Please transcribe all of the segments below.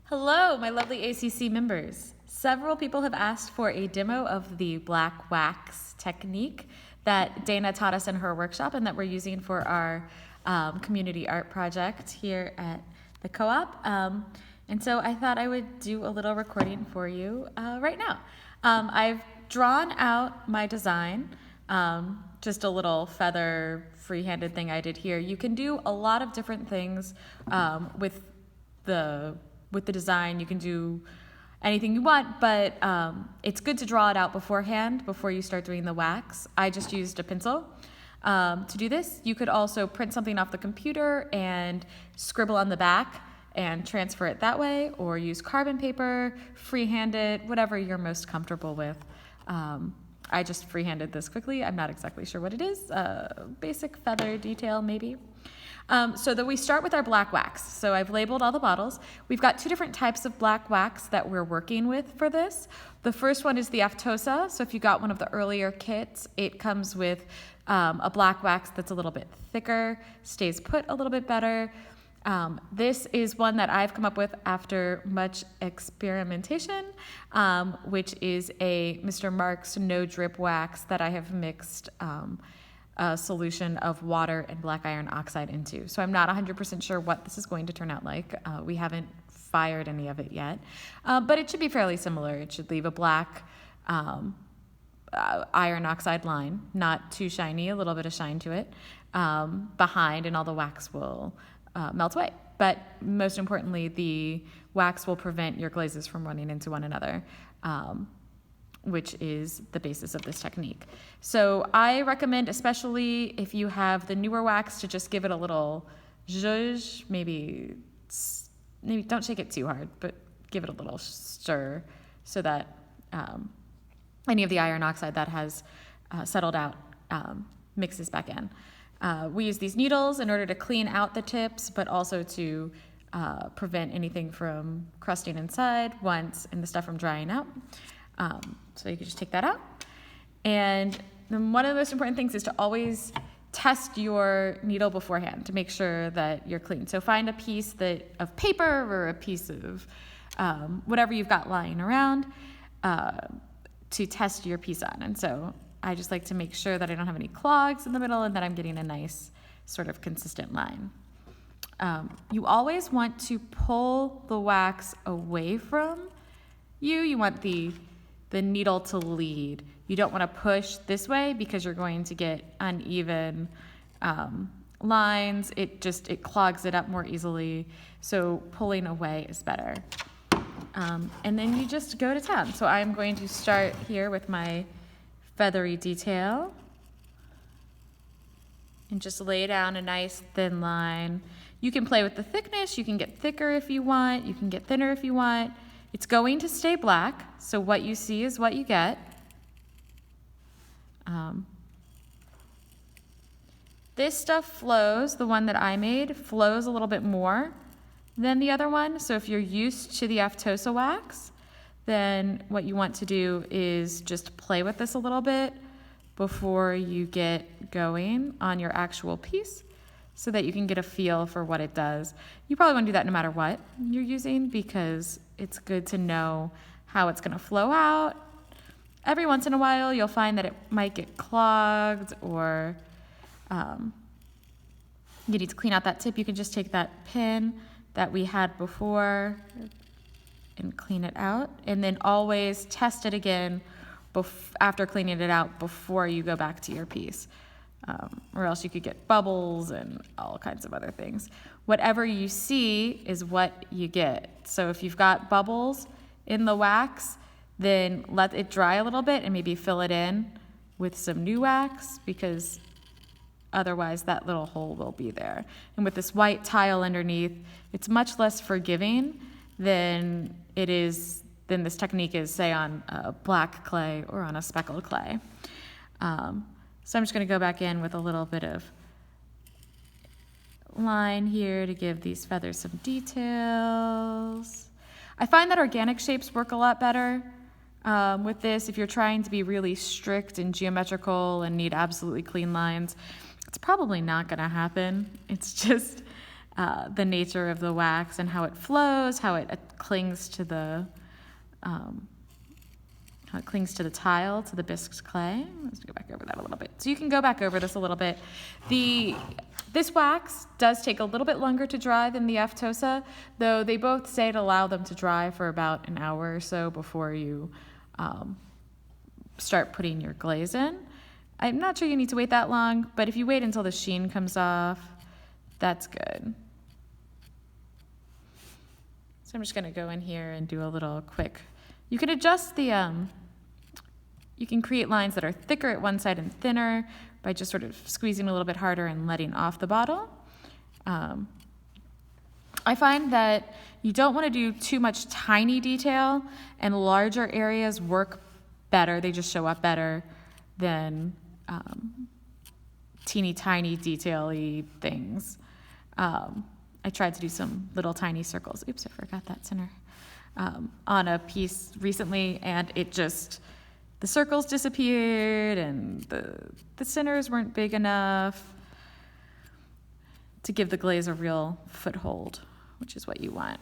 Hello, my lovely ACC members. Several people have asked for a demo of the black wax technique that Dana taught us in her workshop and that we're using for our community art project here at the co-op. And so I thought I would do a little recording for you right now. I've drawn out my design, just a little feather free-handed thing I did here. You can do a lot of different things with the design. You can do anything you want, but it's good to draw it out beforehand before you start doing the wax. I just used a pencil to do this. You could also print something off the computer and scribble on the back and transfer it that way, or use carbon paper, freehand it, whatever you're most comfortable with. I just freehanded this quickly. I'm not exactly sure what it is. Basic feather detail, maybe. So that we start with our black wax. So I've labeled all the bottles. We've got two different types of black wax that we're working with for this. The first one is the Aftosa. So if you got one of the earlier kits, it comes with a black wax that's a little bit thicker, stays put a little bit better. This is one that I've come up with after much experimentation, which is a Mr. Mark's no drip wax that I have mixed a solution of water and black iron oxide into. So I'm not 100% sure what this is going to turn out like. We haven't fired any of it yet, but it should be fairly similar. It should leave a black iron oxide line, not too shiny, a little bit of shine to it behind, and all the wax will melt away. But most importantly, the wax will prevent your glazes from running into one another, which is the basis of this technique. So I recommend, especially if you have the newer wax, to just give it a little zhuzh, maybe don't shake it too hard, but give it a little stir so that any of the iron oxide that has settled out mixes back in. We use these needles in order to clean out the tips, but also to prevent anything from crusting inside and the stuff from drying out. So you can just take that out. And then one of the most important things is to always test your needle beforehand to make sure that you're clean. So find a piece of paper or a piece of whatever you've got lying around to test your piece on. And so I just like to make sure that I don't have any clogs in the middle and that I'm getting a nice sort of consistent line. You always want to pull the wax away from you. You want the needle to lead. You don't want to push this way because you're going to get uneven lines. It clogs it up more easily. So pulling away is better. And then you just go to town. So I'm going to start here with my feathery detail and just lay down a nice thin line. You can play with the thickness. You can get thicker if you want. You can get thinner if you want. It's going to stay black, so what you see is what you get. This stuff flows, the one that I made, flows a little bit more than the other one. So if you're used to the Aftosa wax, then what you want to do is just play with this a little bit before you get going on your actual piece so that you can get a feel for what it does. You probably want to do that no matter what you're using because it's good to know how it's going to flow out. Every once in a while, you'll find that it might get clogged or you need to clean out that tip. You can just take that pin that we had before and clean it out, and then always test it again after cleaning it out before you go back to your piece, or else you could get bubbles and all kinds of other things. Whatever you see is what you get. So if you've got bubbles in the wax, then let it dry a little bit and maybe fill it in with some new wax, because otherwise that little hole will be there. And with this white tile underneath, it's much less forgiving than this technique is, say, on a black clay or on a speckled clay. So I'm just going to go back in with a little bit of line here to give these feathers some details. I find that organic shapes work a lot better with this. If you're trying to be really strict and geometrical and need absolutely clean lines, it's probably not going to happen. It's just the nature of the wax and how it flows, how it clings to the tile, to the bisque clay. Let's go back over that a little bit. So you can go back over this a little bit. This wax does take a little bit longer to dry than the aftosa, though they both say to allow them to dry for about an hour or so before you start putting your glaze in. I'm not sure you need to wait that long, but if you wait until the sheen comes off, that's good. So I'm just gonna go in here and do a little quick, you can adjust the, you can create lines that are thicker at one side and thinner by just sort of squeezing a little bit harder and letting off the bottle. I find that you don't want to do too much tiny detail, and larger areas work better. They just show up better than teeny tiny detail-y things. I tried to do some little tiny circles. Oops, I forgot that center. On a piece recently, and it just, the circles disappeared and the centers weren't big enough to give the glaze a real foothold, which is what you want.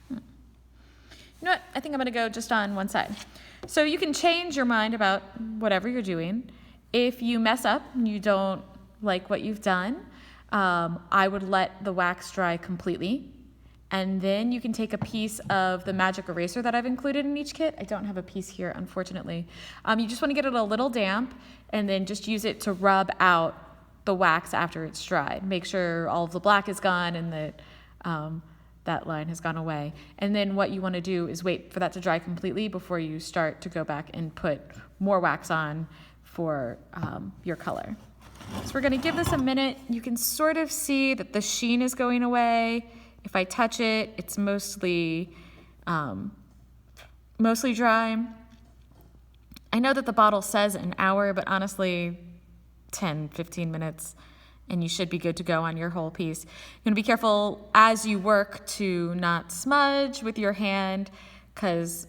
You know what? I think I'm going to go just on one side. So you can change your mind about whatever you're doing. If you mess up and you don't like what you've done, I would let the wax dry completely. And then you can take a piece of the magic eraser that I've included in each kit. I don't have a piece here, unfortunately. You just want to get it a little damp and then just use it to rub out the wax after it's dried. Make sure all of the black is gone and that that line has gone away. And then what you want to do is wait for that to dry completely before you start to go back and put more wax on for your color. So we're going to give this a minute. You can sort of see that the sheen is going away. If I touch it, it's mostly dry. I know that the bottle says an hour, but honestly, 10, 15 minutes. And you should be good to go on your whole piece. You're gonna be careful as you work to not smudge with your hand, because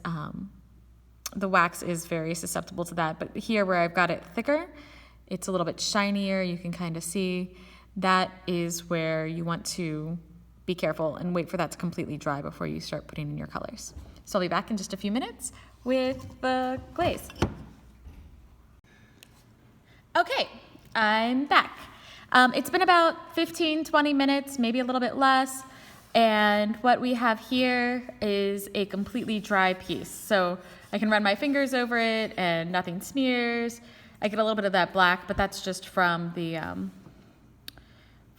the wax is very susceptible to that. But here where I've got it thicker, it's a little bit shinier. You can kind of see that is where you want to be careful and wait for that to completely dry before you start putting in your colors. So I'll be back in just a few minutes with the glaze. Okay, I'm back. It's been about 15, 20 minutes, maybe a little bit less. And what we have here is a completely dry piece. So I can run my fingers over it and nothing smears. I get a little bit of that black, but that's just from the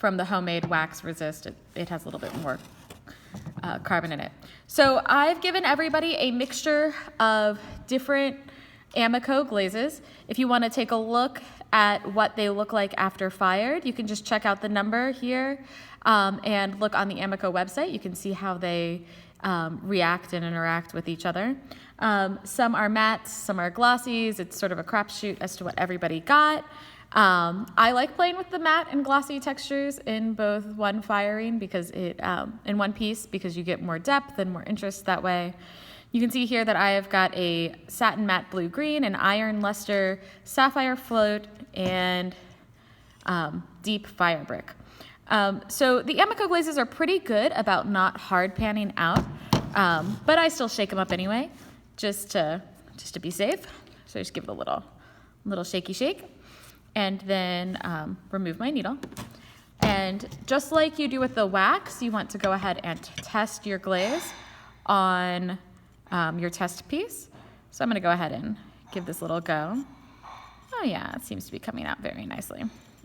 homemade wax resist. It has a little bit more carbon in it. So I've given everybody a mixture of different Amico glazes. If you want to take a look at what they look like after fired, you can just check out the number here and look on the Amico website. You can see how they react and interact with each other. Some are mattes, some are glossies. It's sort of a crapshoot as to what everybody got. I like playing with the matte and glossy textures in both one firing because in one piece, because you get more depth and more interest that way. You can see here that I have got a satin matte blue-green, an iron luster, sapphire float, and deep fire brick. So the Amico glazes are pretty good about not hard panning out, but I still shake them up anyway, just to be safe. So I just give it a little shaky shake, and then remove my needle. And just like you do with the wax, you want to go ahead and test your glaze on your test piece. So I'm going to go ahead and give this a little go. Oh yeah, it seems to be coming out very nicely.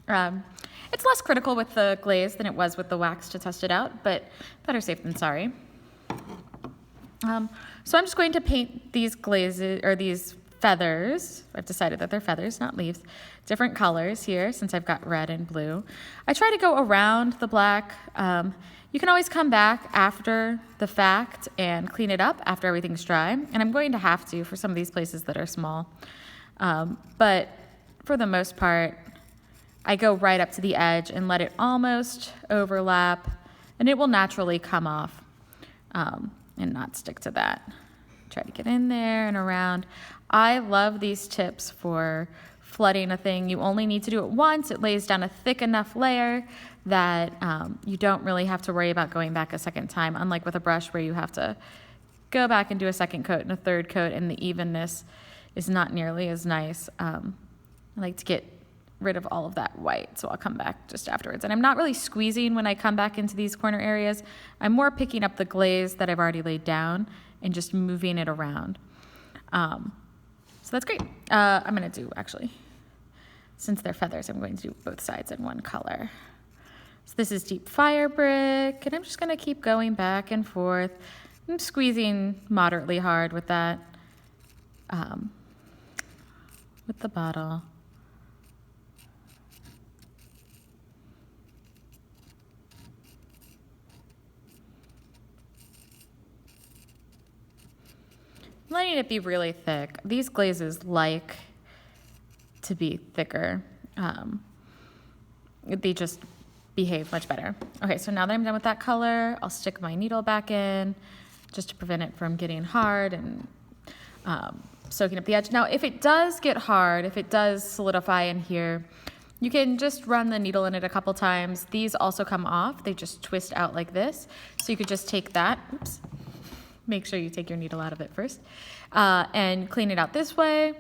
It's less critical with the glaze than it was with the wax to test it out, but better safe than sorry. So I'm just going to paint these glazes, or these feathers. I've decided that they're feathers, not leaves. Different colors here, since I've got red and blue. I try to go around the black. You can always come back after the fact and clean it up after everything's dry. And I'm going to have to for some of these places that are small. But for the most part, I go right up to the edge and let it almost overlap And it will naturally come off and not stick to that. Try to get in there and around. I love these tips for flooding a thing. You only need to do it once. It lays down a thick enough layer that you don't really have to worry about going back a second time, unlike with a brush where you have to go back and do a second coat and a third coat, and the evenness is not nearly as nice. I like to get rid of all of that white, so I'll come back just afterwards. And I'm not really squeezing when I come back into these corner areas. I'm more picking up the glaze that I've already laid down and just moving it around. So that's great. I'm going to do, actually, since they're feathers, I'm going to do both sides in one color. So this is deep fire brick, and I'm just going to keep going back and forth. I'm squeezing moderately hard with that, with the bottle. Letting it be really thick. These glazes like to be thicker. They just behave much better. Okay, so now that I'm done with that color, I'll stick my needle back in just to prevent it from getting hard and soaking up the edge. Now, if it does get hard, if it does solidify in here, you can just run the needle in it a couple times. These also come off. They just twist out like this. So you could just take that, oops, make sure you take your needle out of it first, and clean it out this way.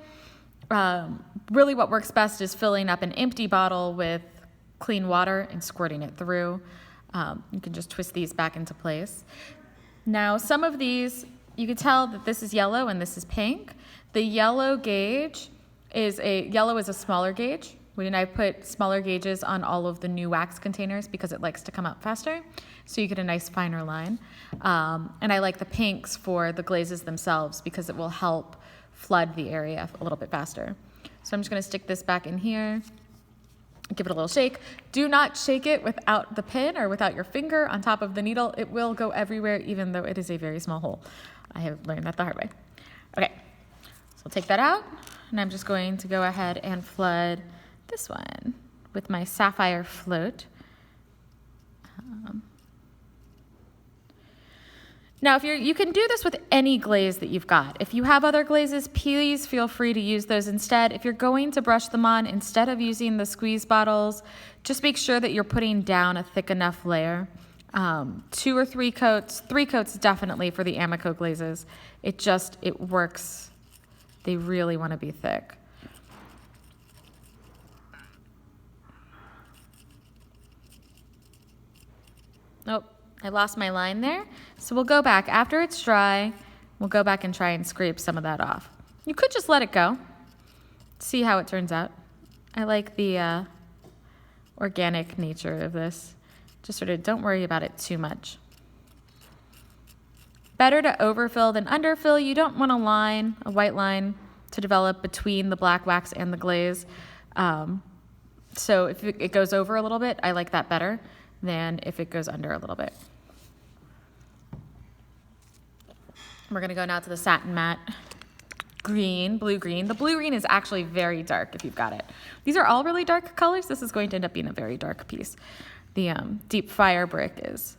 Really what works best is filling up an empty bottle with clean water and squirting it through. You can just twist these back into place. Now, some of these, you can tell that this is yellow and this is pink. The yellow gauge yellow is a smaller gauge. When I put smaller gauges on all of the new wax containers because it likes to come out faster, so you get a nice finer line. And I like the pinks for the glazes themselves because it will help flood the area a little bit faster. So I'm just going to stick this back in here, give it a little shake. Do not shake it without the pin or without your finger on top of the needle. It will go everywhere, even though it is a very small hole. I have learned that the hard way. Okay, so I'll take that out, and I'm just going to go ahead and flood this one with my sapphire float. Now, you can do this with any glaze that you've got. If you have other glazes, please feel free to use those instead. If you're going to brush them on, instead of using the squeeze bottles, just make sure that you're putting down a thick enough layer. 2 or 3 coats, 3 coats definitely for the Amico glazes. It works. They really want to be thick. Nope, I lost my line there. So we'll go back. After it's dry, we'll go back and try and scrape some of that off. You could just let it go. See how it turns out. I like the organic nature of this. Just sort of don't worry about it too much. Better to overfill than underfill. You don't want a white line to develop between the black wax and the glaze. So if it goes over a little bit, I like that better than if it goes under a little bit. We're going to go now to the satin matte green, blue-green. The blue-green is actually very dark if you've got it. These are all really dark colors. This is going to end up being a very dark piece. The deep fire brick is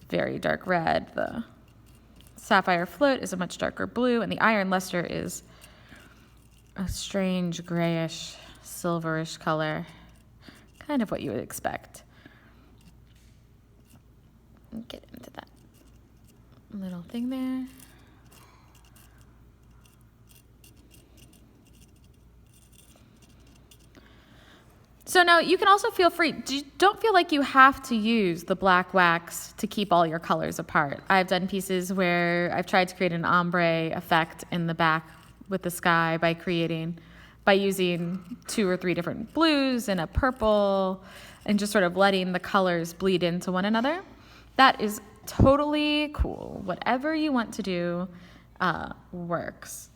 very dark red. The sapphire float is a much darker blue, and the iron luster is a strange grayish, silverish color, kind of what you would expect. Get into that little thing there. So now you can also feel free. Don't feel like you have to use the black wax to keep all your colors apart. I've done pieces where I've tried to create an ombre effect in the back with the sky by using 2 or 3 different blues and a purple and just sort of letting the colors bleed into one another. That is totally cool. Whatever you want to do works.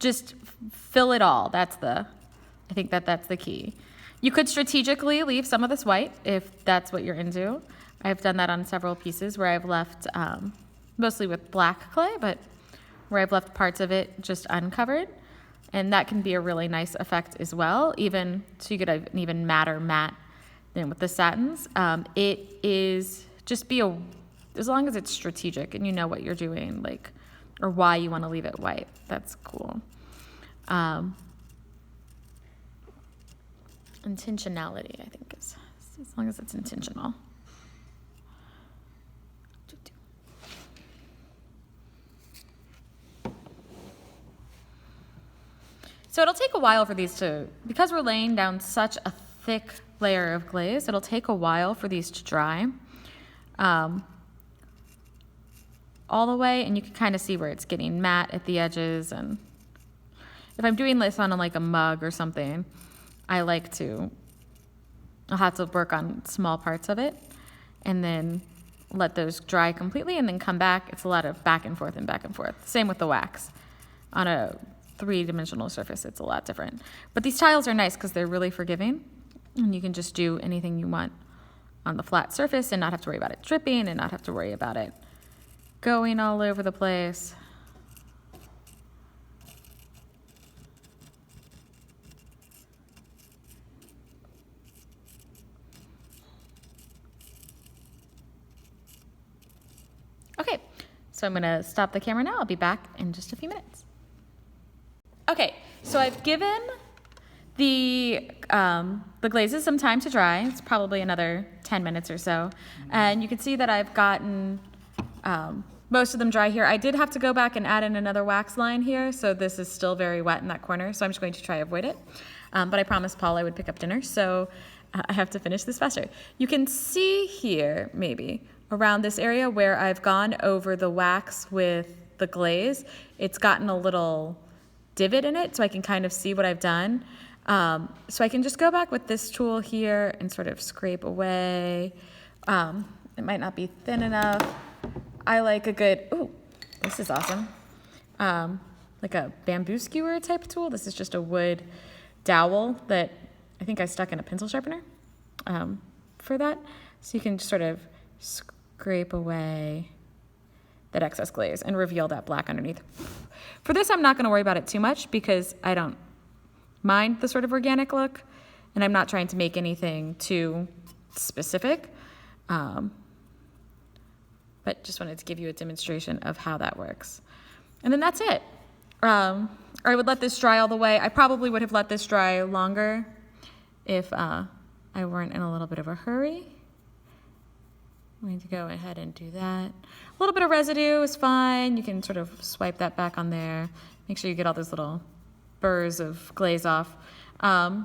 Just fill it all. I think that's the key. You could strategically leave some of this white if that's what you're into. I've done that on several pieces where I've left, mostly with black clay, but where I've left parts of it just uncovered. And that can be a really nice effect as well, so you get an even madder matte Then with the satins, it is just as long as it's strategic and you know what you're doing, like, or why you want to leave it white. That's cool. Intentionality, I think, is as long as it's intentional. So it'll take a while for these because we're laying down such a thick layer of glaze, it'll take a while for these to dry all the way, and you can kind of see where it's getting matte at the edges. And if I'm doing this on like a mug or something, I'll have to work on small parts of it and then let those dry completely and then come back. It's a lot of back and forth and back and forth. Same with the wax. On a three-dimensional surface, it's a lot different. But these tiles are nice because they're really forgiving, and you can just do anything you want on the flat surface and not have to worry about it dripping and not have to worry about it going all over the place. Okay, so I'm gonna stop the camera now. I'll be back in just a few minutes. Okay, so I've given the glazes some time to dry. It's probably another 10 minutes or so. And you can see that I've gotten most of them dry here. I did have to go back and add in another wax line here, so this is still very wet in that corner, so I'm just going to try to avoid it. But I promised Paul I would pick up dinner, so I have to finish this faster. You can see here, maybe, around this area where I've gone over the wax with the glaze, it's gotten a little divot in it, so I can kind of see what I've done. So I can just go back with this tool here and sort of scrape away. It might not be thin enough. I like a good, ooh, this is awesome. Like a bamboo skewer type tool. This is just a wood dowel that I think I stuck in a pencil sharpener for that. So you can just sort of scrape away that excess glaze and reveal that black underneath. For this, I'm not going to worry about it too much because I don't mind the sort of organic look, and I'm not trying to make anything too specific. But just wanted to give you a demonstration of how that works. And then that's it. I would let this dry all the way. I probably would have let this dry longer if I weren't in a little bit of a hurry. I'm going to go ahead and do that. A little bit of residue is fine. You can sort of swipe that back on there. Make sure you get all those little burrs of glaze off. And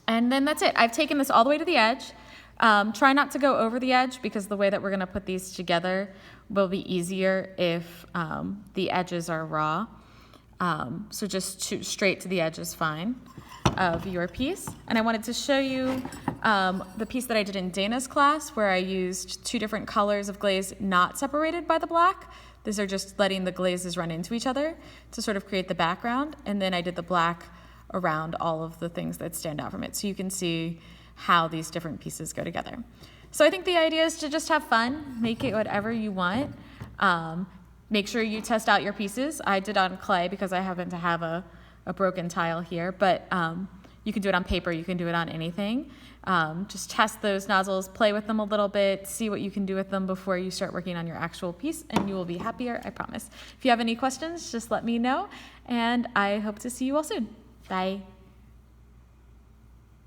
then that's it. I've taken this all the way to the edge. Try not to go over the edge because the way that we're going to put these together will be easier if the edges are raw. So just straight to the edge is fine of your piece. And I wanted to show you the piece that I did in Dana's class where I used 2 different colors of glaze not separated by the black. These are just letting the glazes run into each other to sort of create the background. And then I did the black around all of the things that stand out from it. So you can see how these different pieces go together. So I think the idea is to just have fun, make it whatever you want. Make sure you test out your pieces. I did on clay because I happen to have a broken tile here, but you can do it on paper, you can do it on anything. Just test those nozzles, play with them a little bit, see what you can do with them before you start working on your actual piece, and you will be happier, I promise. If you have any questions, just let me know, and I hope to see you all soon. Bye.